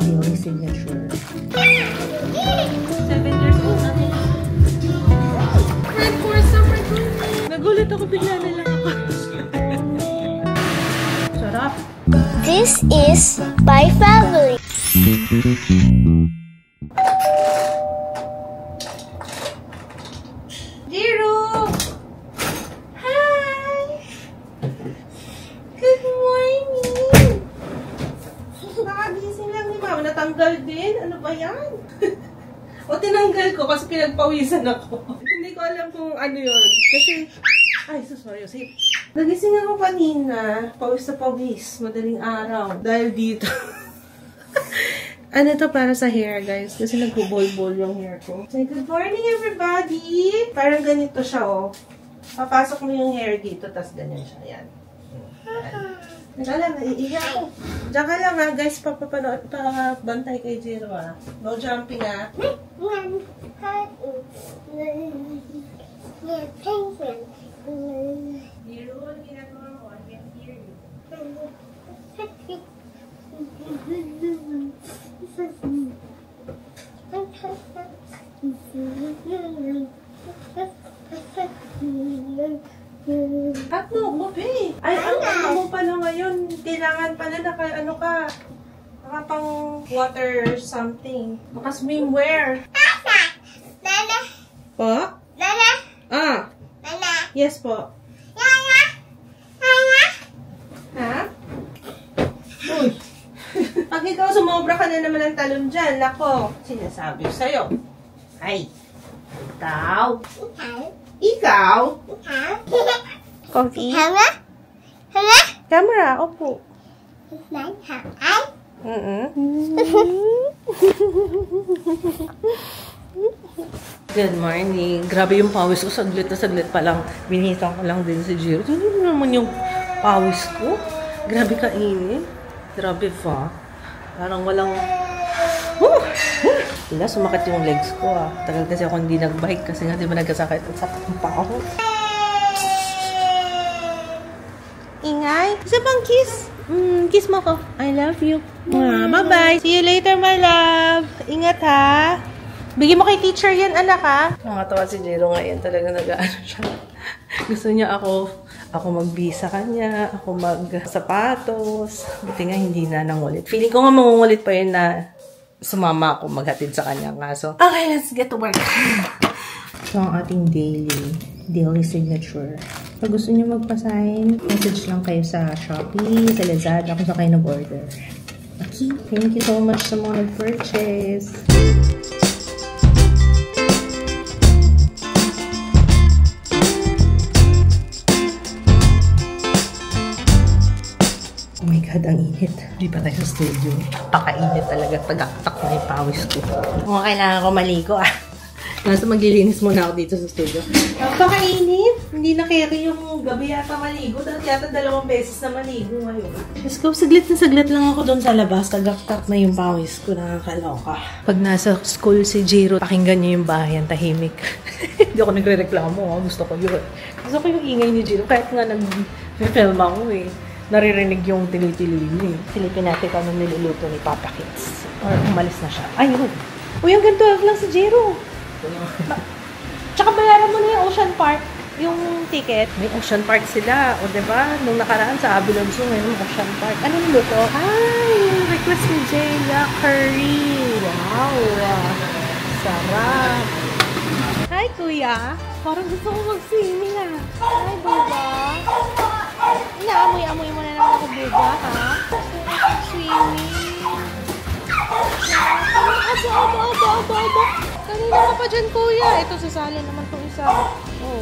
Daily signature. 7 years old na niya. Red course na red course. Nagulat ako, bigla na lang ako. Sarap. This is my family. Jiro! Hi! Good morning! Nakagising lang ni Mama. Natanggal din? Ano ba yan? O tinanggal ko kasi pinagpawisan ako. Hindi ko alam kung ano yun. Kasi, ay, so sorry. Nagising ako kanina. Pawis na pawis. Madaling araw. Dahil dito. Ano to para sa hair, guys? Kasi nagbubol-bol yung hair ko. Say, good morning, everybody! Parang ganito siya, oh. Papasok mo yung hair dito, tas ganyan siya. Yan. Teka lang, naiiya ako. Diyan ka lang, ha, guys. Papabantay kay Jiro, ha. No jumping, ha. Jiro, ano ginagawa mo? I can't hear you. Tatlo mo, be. Ay, ang ano mo pala ngayon, kailangan pala ano ka, nakapang water something. Maka-swimwear. Nana. Po? Nana. Ah. Nana. Yes po. Nana. Nana. Ha? Uy. Pag ikaw sumobra ka na naman ng talon dyan, lako, sinasabi ko sa'yo. Ay. Ikaw. Ikaw? Coffee? Hama? Hama? Camera, opo. Ay. Good morning. Grabe yung pawis ko. Saglit na saglit pa lang. Binitan ko lang din si Jiro. Tignan naman yung pawis ko. Grabe kainit. Grabe pa. Parang walang... Wala, sumakit yung legs ko, ah. Tagal kasi ako hindi nag-bike kasi nga di ba nagkasakit at sakit pa ako. Ingay. Isa bang kiss? Kiss mo ko. I love you. Bye-bye. See you later, my love. Ingat, ha. Bigyan mo kay teacher yan, anak, ha. Nakatawa si Jiro ngayon. Talaga nag-ano siya. Gusto niya ako magbisa kanya, ako mag-sapatos. Buti nga hindi na nangulit. Feeling ko nga mangungulit pa yun na sumama ako maghatid sa kanya. Kaso, okay, let's get to work. Ito ang ating daily signature. Pag gusto niyo magpa-sign, message lang kayo sa Shopee, sa Lazada, kung saan kayo nag-order. Okay, thank you so much sa mga nag-purchase. Oh my God, ang init. Hindi pa tayo sa studio. Pakainit talaga. Tagaktak na yung pawis ko. Kung kailangan ko maligo, ah. Nasa maglilinis muna ako dito sa studio. Pakainit. Hindi na carry yung gabi yata maligo. Dahil yata 2 beses na maligo ngayon. Let's go. Saglit na saglit lang ako doon sa labas. Tagaktak na yung pawis ko. Nakakaloka. Pag nasa school si Jiro, pakinggan niyo yung bayan. Tahimik. Hindi ako nagre-reklamo. Gusto ko yun. Gusto ko yung ingay ni Jiro. Kahit nga nag-film ako eh. Naririnig yung tili-tili. Silipin natin kung anong niluluto ni Papa Kids. Or umalis na siya. Ayun. Uy, hanggang 12 lang si Jiro. Tsaka bayaran mo na yung Ocean Park. Yung ticket. May Ocean Park sila. O diba? Nung nakaraan sa Abilonso, ngayon Ocean Park. Anong luto? Ay, yung request ni Jayla curry. Wow. Sarap. Hi, Kuya. Parang gusto ko mag-swimming, ah. Hi, Buba. Inaamoy-amoy mo na naman ako, Buba, ha? Swimming. Aba. Kanina ka pa dyan, Kuya. Ito, sasali naman itong isa. Oh.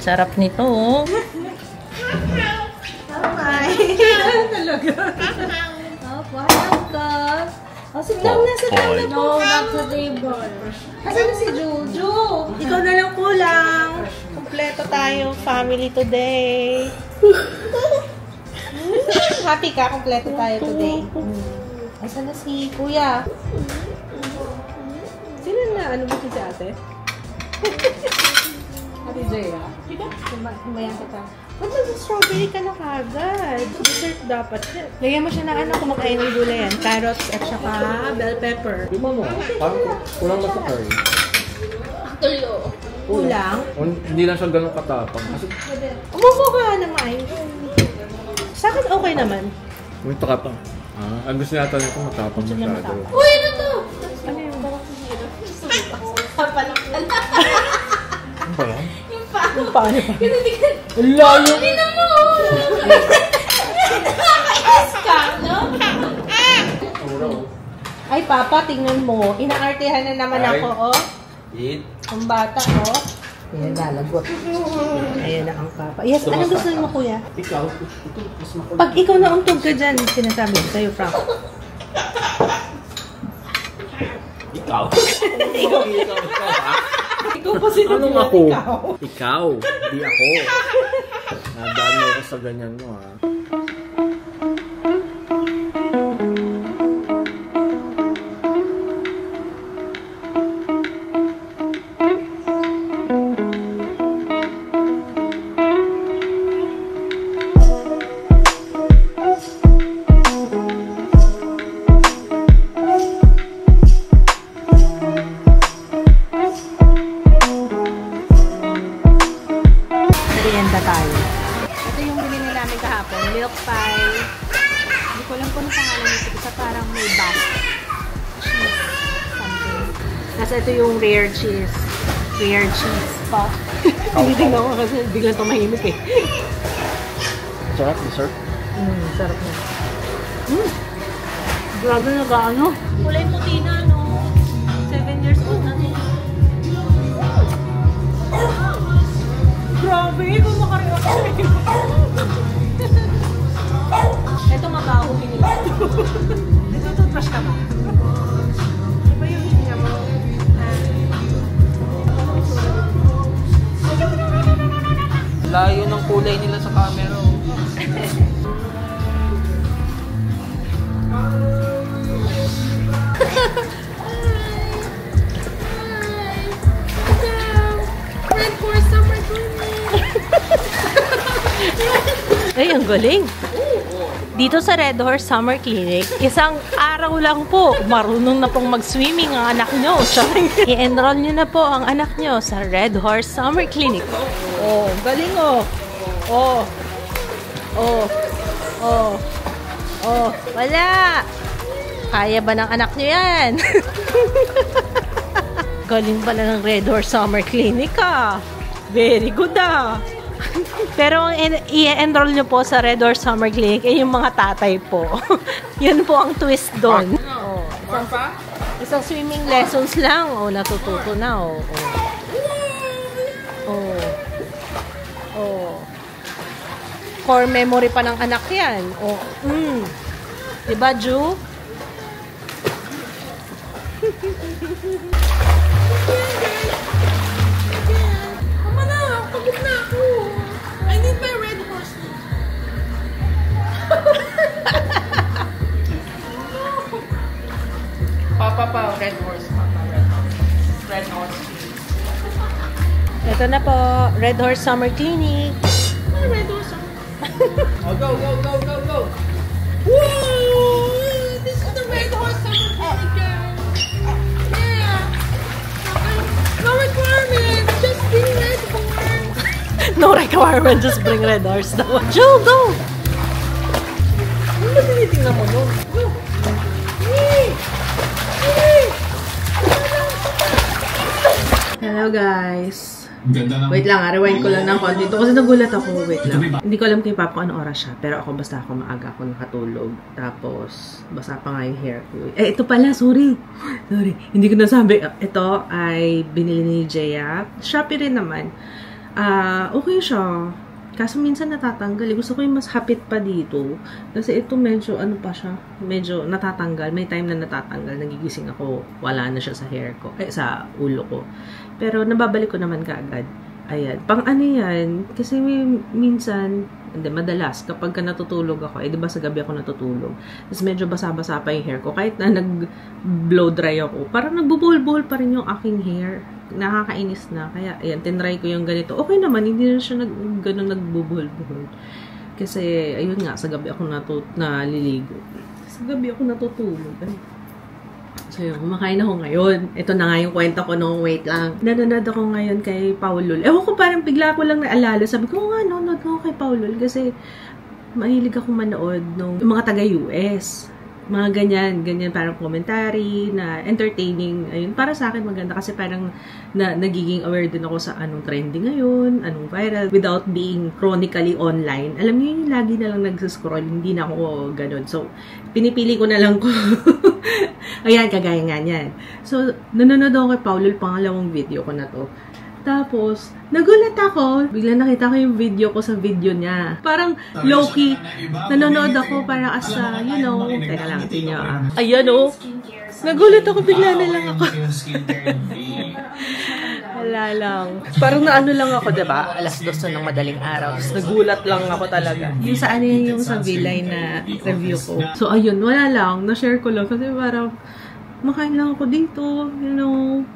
Sarap nito, oh. Bye. Talaga. Oh, sit down na sa table. No, not sa table. Asan na si Jojo? Ikaw na lang kulang. Kompleto tayo, family today. Happy ka? Kompleto tayo today. Asan na si Kuya? Sino ano mo si ate? Ate Jaya? Kumayan kita. Ba't nag-strawberry ka na kagad? Dessert dapat yan. Lagyan mo siya na ano, kumakain ng gulay yan. Carrots at saka bell pepper. Di ba mo? Parang kulang ba sa curry? Tulo. Kulang? Hindi lang siya ganun katapang. Kasi Umupo ka naman. Sa akin okay naman. may takapang. Ang gusto nata nito matapang masyado. Uy, ano to? Ano yung bawak ng hirap? Papalakal. Ano ba yan? Yung paano pa? Layo! Tina mo! Nakakais ka, no? Ay, Papa, tingnan mo. Inaartehan na naman Ay. ako, oh. Eat. Ang bata, oh. Ayan, lalagot. Ayan na ang Papa. Yes, anong gusto mo, Kuya? Ikaw, ito, mas makulit. Pag ikaw nauntog ka dyan, sinasabi ko sa'yo, Frank. Ikaw? Ikaw pa sinabi Anong mo, ako? ikaw. Ikaw, di ako. Nadaan mo ako sa ganyan mo, ha? Merienda tayo. Ito yung binili namin kahapon. Milk pie. Hindi ko alam kung ano pangalan nito. Isa parang may basket. Cheese. Something. Tapos ito yung rare cheese. Rare cheese pa. Tinitingnan ko kasi biglang tumahimik eh. Sarap, dessert. Sarap na. Grabe na ba ano? Kulay puti na no. 7 years old na to. Grabe, kung makarin ako. Ito mabaho pinila. Ito toothbrush ka ba? Ano ba yung hininga mo? Layo ng kulay nila sa camera. Red Horse Summer Clinic. Ay, ang galing. Dito sa Red Horse Summer Clinic, isang araw lang po, marunong na pong mag-swimming ang anak nyo. I-enroll nyo na po ang anak nyo sa Red Horse Summer Clinic. Oh, galing oh. Oh. Oh. Oh. Oh. Wala. Kaya ba ng anak nyo yan? Galing pala ng Red Horse Summer Clinic ah. Very good ah. Pero ang i-enroll nyo po sa Red Horse Summer Clinic ay yung mga tatay po. Yun po ang twist doon. Oh, isang swimming lessons lang. Oh, natututo na. Oh. Oh. Oh. Core memory pa ng anak yan. Oh. Diba, Ju? Mama na, pagod na ako. I need my Red Horse. Papa pa, Red Horse. Papa, Red Horse. Red Horse. Ito na po, Red Horse Summer Clinic. Red Horse. Oh, go, go, go, go, go. Whoa! This is the Red Horse Summer Clinic, girl. Yeah. No requirement. Just be Red Horse. No requirement, just bring Red Horse daw. Ju, go! Ano ba tinitingnan mo doon? Go. Yay! Yay! Hello guys. Ganda ng... Wait lang rewind ko lang ng konti ito kasi nagulat ako. Wait lang. Hindi ko alam kay Papa kung ano oras siya. Pero ako basta ako maaga ako nakatulog. Tapos, basa pa nga yung hair ko. Eh, ito pala. Sorry. Sorry. Hindi ko nasabi. Ito ay binili ni Jaya. Shopee rin naman. Okay siya. Kaso minsan natatanggal. Gusto ko yung mas hapit pa dito. Kasi ito medyo, ano pa siya, medyo natatanggal. May time na natatanggal. Nagigising ako. Wala na siya sa hair ko. Sa ulo ko. Pero nababalik ko naman kaagad. Ayan. Pang ano yan? Kasi minsan, hindi, madalas, kapag ka natutulog ako, di ba sa gabi ako natutulog, tapos medyo basa-basa pa yung hair ko, kahit na nag-blow dry ako, parang nagbubuhol-buhol pa rin yung aking hair. Nakakainis na. Kaya, ayan, tinry ko yung ganito. Okay naman, hindi na siya ganun nagbubuhol-buhol. Kasi, ayun nga, sa gabi ako naliligo. Sa gabi ako natutulog. So yun, kumakain ako ngayon. Ito na nga yung kwento ko nung wait lang. Nanonood ako ngayon kay Paulol. Ewan ko, parang bigla ko lang naalala. Sabi ko, nga, nanonood ako kay Paulol kasi mahilig ako manood ng mga taga-US. Mga ganyan, parang commentary na entertaining. Ayun, para sa akin maganda kasi parang nagiging aware din ako sa anong trending ngayon, anong viral, without being chronically online. Alam niyo yung lagi na lang nagsascroll, hindi na ako ganun. So, pinipili ko na lang ko. Ayan, kagaya nga niyan. So, nanonood ako kay Paulol, pangalawang video ko na to. Tapos, nagulat ako. Bigla nakita ko yung video ko sa video niya. Parang low-key. Nanonood ako parang asa, you know. Teka lang, niyo ayan o. Nagulat ako, bigla na lang ako. Wala lang. Parang naano lang ako, diba? Alas 2 ng madaling araw. Tapos nagulat lang ako talaga. Yung sa ano yung sa Vilay na review ko. So, ayun, wala lang. Na-share ko lang kasi parang makain lang ako dito, you know.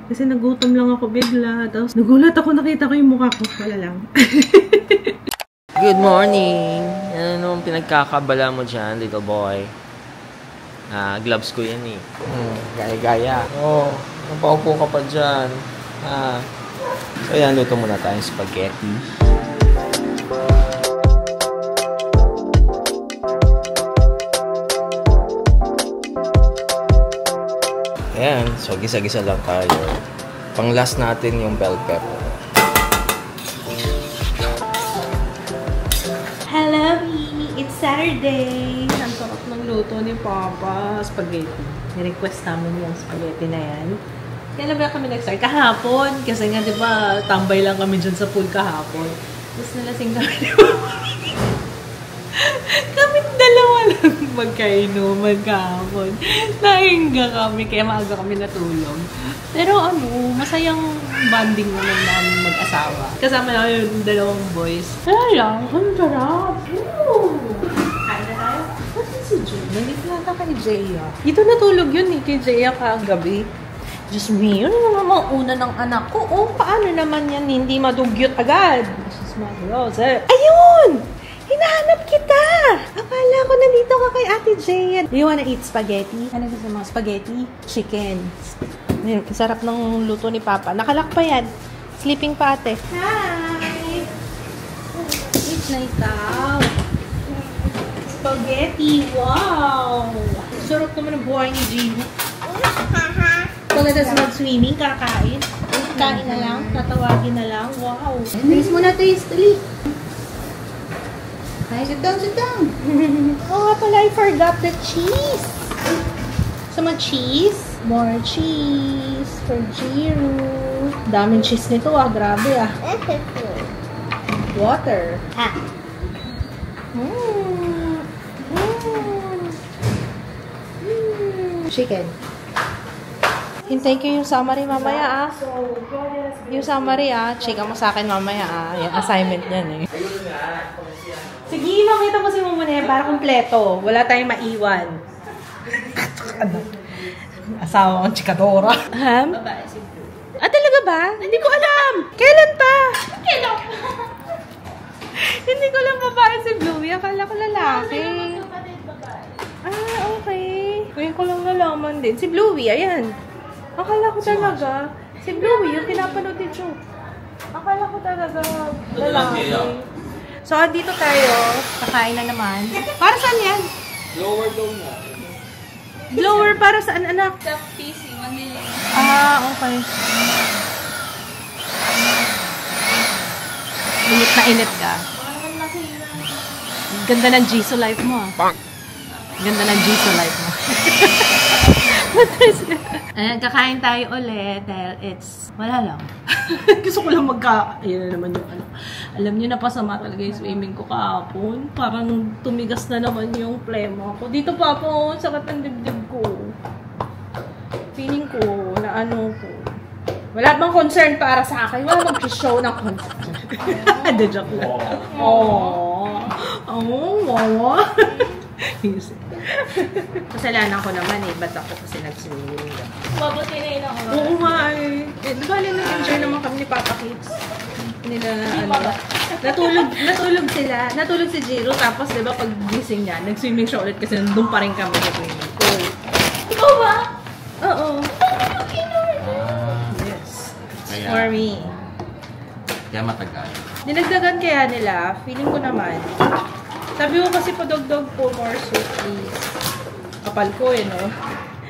Kasi nagutom lang ako bigla. Tapos nagulat ako, nakita ko yung mukha ko. Wala lang. Good morning! Ano nung pinagkakabala mo dyan, little boy? Gloves ko yan eh. Gaya-gaya. Oo, napaupo ka pa dyan. So yan, luto muna tayong spaghetti. Ayan, so gisa-gisa lang tayo. Pang last natin yung bell pepper. Hello, it's Saturday! Ang sarap ng luto ni Papa. Spaghetti. Ni-request namin yung spaghetti na yan. Kaya ba kami nag-start? Kahapon. Kasi nga, di ba, tambay lang kami dyan sa pool kahapon. Tapos nalasing kami. Kami dalawa lang magkainuman kahapon. Nahinga kami, kaya maaga kami natulog. Pero ano, masayang bonding naman namin mag-asawa. Kasama na yung dalawang boys. Wala lang, ang sarap. Kain na tayo? Bakit si Jay? Nandito nata kay Jaya. Dito natulog yun eh, kay Jaya kagabi. Diyos me, yun naman mauna ng anak ko. Oh, paano naman yan hindi madugyot agad? Diyos me, ayun! Hinahanap kita! Akala ko nandito ka kay Ate Jaya. Do you wanna eat spaghetti? Ano gusto mo? Spaghetti? Chicken. Sarap ng luto ni Papa. Nakalak pa yan. Sleeping pa ate. Hi! Eat na ikaw. Spaghetti. Wow! Sarap naman ang buhay ni Gino. Pagkatapos mag-swimming, kakain. Kain na lang. Tatawagin na lang. Wow! Taste mo na taste. Dali. Hi, sit down, sit down. Oh, pala, I forgot the cheese. Some cheese. More cheese for Jiro. Daming cheese nito grabe Water. Chicken. Hintay ko yung summary mamaya Yung summary Chika mo sa akin mamaya Yung assignment niyan Sige, makita mo si Mumune para kumpleto. Wala tayong maiwan. Asawa kong chikadora. Ham? Babae si Blue. Talaga ba? Hindi ko alam. Kailan pa? Kailan? Hindi ko alam babae si Bluey. Akala ko lalaki. Okay. Ngayon ko lang nalaman din. Si Bluey, ayan. Akala ko talaga. Si Bluey, yung pinapanood ni Joe. Akala ko talaga lalaki. So, dito tayo. Kakain na naman. Para saan yan? Lower daw na. Blower para saan, anak? Sa PC, Manila. Okay. Init na init ka. Ganda ng Jisoo life mo Ganda ng Jisoo life mo. Ayan, kakain tayo ulit dahil it's, wala lang. Gusto ko lang ayun na naman yung Alam niyo na pasama talaga yung swimming ko kahapon. Parang tumigas na naman yung plema ko. Dito pa po, sakit ng dibdib ko. Feeling ko na ko. Wala bang concern para sa akin? Wala bang show ng concern? The joke lang. Oh, wow. Kasalanan ko naman eh. Ba't ako kasi nag-swimming? Mabuti na yun ako. Oo nga eh. Diba nag-enjoy naman kami ni Papa Kids? Natulog sila. Natulog si Jiro. Tapos diba pag gising niya, nag-swimming siya ulit kasi nandun pa rin kami sa swimming pool. Ikaw ba? Oo. Yes. For me. Kaya matagal. Dinagdagan kaya nila, feeling ko naman. Sabi ko kasi padagdag po more soup, please. Kapal ko eh, no?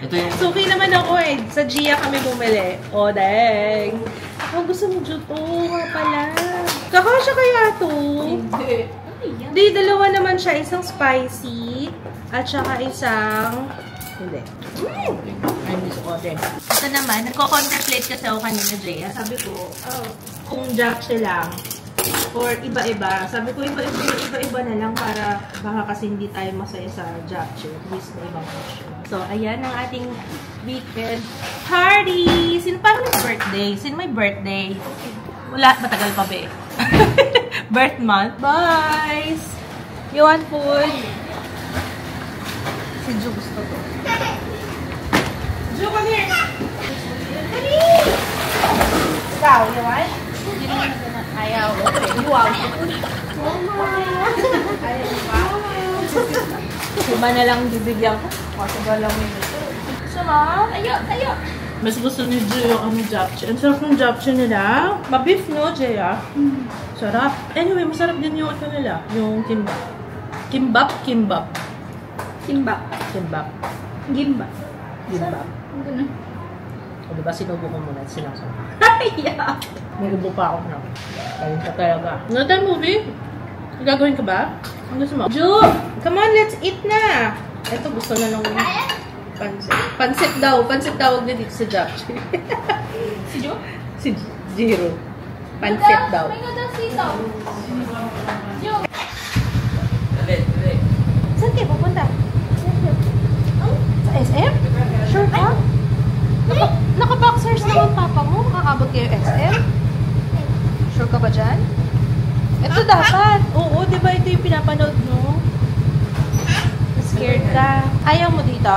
Ito yung... Suki naman ako eh. Sa Gia kami bumili. O, dang. Ako gusto mo dyan. Oo, nga pala. Kakasya kaya to? Hindi, dalawa naman siya. Isang spicy at saka isang... Hindi. I miss order. Ito naman, nagko-contemplate kasi ako kanina, Gia. Sabi ko, kung japchae lang, or iba-iba. Sabi ko, iba-iba na lang para baka kasi hindi tayo masaya sa japchae. At least na ibang option. So, ayan ang ating weekend party! Sino pa may birthday? Sino may birthday? Wala, matagal pa ba eh. Birth month. Bye! You want food? Si Ju gusto to. Ju, come here! Dali! Ikaw, you want? Hindi naman na ayaw. Wow! Iba na lang bibigyan ko. Kasi ba lang yun ito. Gusto mo? Tayo! Mas gusto ni Jaya kami japchae. Ang sarap ng japchae nila. Mabif, no, Jaya? Sarap. Anyway, masarap din yung ito nila. Yung kimbap. Kimbap? Kimbap. Gimbap. O, diba sinubo ko muna at sinasama. Yeah. Nagubo pa ako na. Ayun ka talaga. Another movie? Gagawin ka ba? Ang gusto mo? Ju! Come on, let's eat na! Ito, gusto na nung pansit. Pansit daw. Pansit tawag na dito sa japchae. Si Jo? Si Jiro. Pansit daw. May ganda sitaw. Jo! Saan kayo pupunta? Sa SM? Sure ka? Naka-boxers naman papa mo. Makakabot kayo SM? Sure ka ba dyan? Ito dapat. Oo, di ba ito yung pinapanood mo? Scared ka. Ayaw mo dito?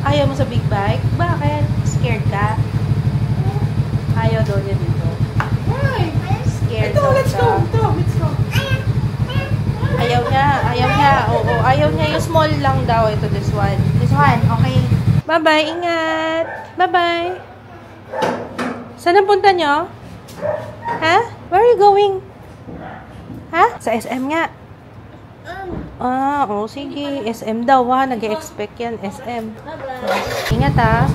Ayaw mo sa big bike? Bakit? Scared ka? Ayaw daw niya dito. Scared daw siya. Let's go. Ayaw niya. Oo, ayaw niya. Yung small lang daw. Ito, this one. Okay. Bye-bye. Ingat. Bye-bye. Saan ang punta niyo? Ha? Where are you going? Ha? Sa SM nga. Sige. SM daw ha. Nag-expect yan. SM. Ingat ha.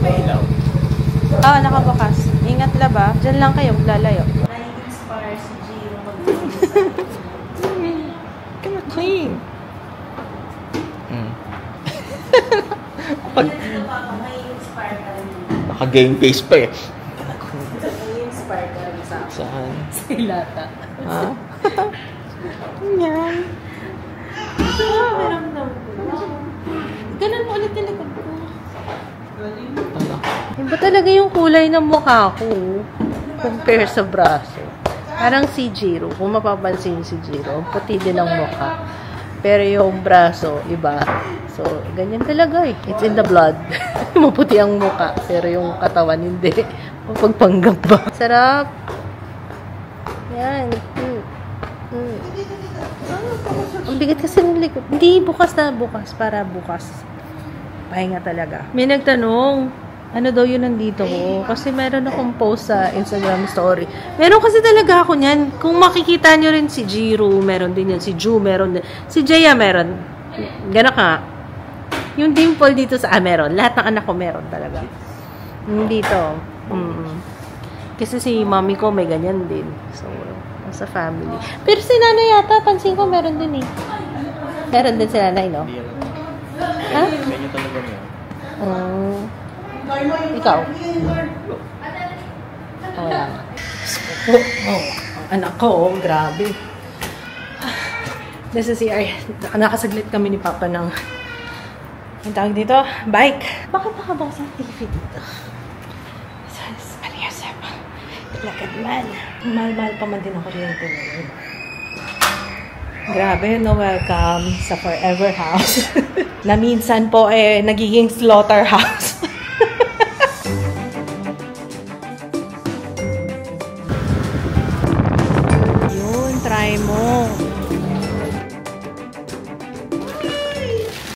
Nakabukas. Ingat laba. Diyan lang kayo. Lalayo. Na-inspire si Jiro Come on, clean. Naka-game face pa eh. Na-inspire ka rin sa akin. Saan? Sa ilata. Ha? Yan. Ganun mo ulit yung likod ko. Iba talaga yung kulay ng mukha ko compare sa braso. Parang si Jiro. Kung mapapansin si Jiro, puti din ang mukha. Pero yung braso, iba. So, ganyan talaga eh. It's in the blood. Maputi ang mukha. Pero yung katawan, hindi. Mapagpanggap ba? Sarap. Yan. Ang bigat kasi ng likod. Hindi, bukas na. Bukas. Para bukas. Pahinga talaga. May nagtanong, ano daw yun nandito ko? Kasi meron akong post sa Instagram story. Meron kasi talaga ako niyan. Kung makikita nyo rin si Jiro, meron din yan. Si Ju, meron din. Si Jaya, meron. Gano'n ka. Yung dimple dito sa, meron. Lahat ng anak ko meron talaga. Dito. Kasi si mami ko may ganyan din. So, sa family. Pero si nanay yata, pansin ko meron din eh. Meron din si nanay, no? Ha? Ganyan talaga niya. Ikaw? Wala. Anak ko, grabe. Nasa CR, nakasaglit kami ni Papa ng ang tawag dito, bike. Bakit nakabukas ang TV dito? Lakad man. Mahal-mahal pa man din ako kuryente ngayon. Grabe, no? Welcome sa Forever House. Na minsan po nagiging slaughterhouse. Yun, try mo.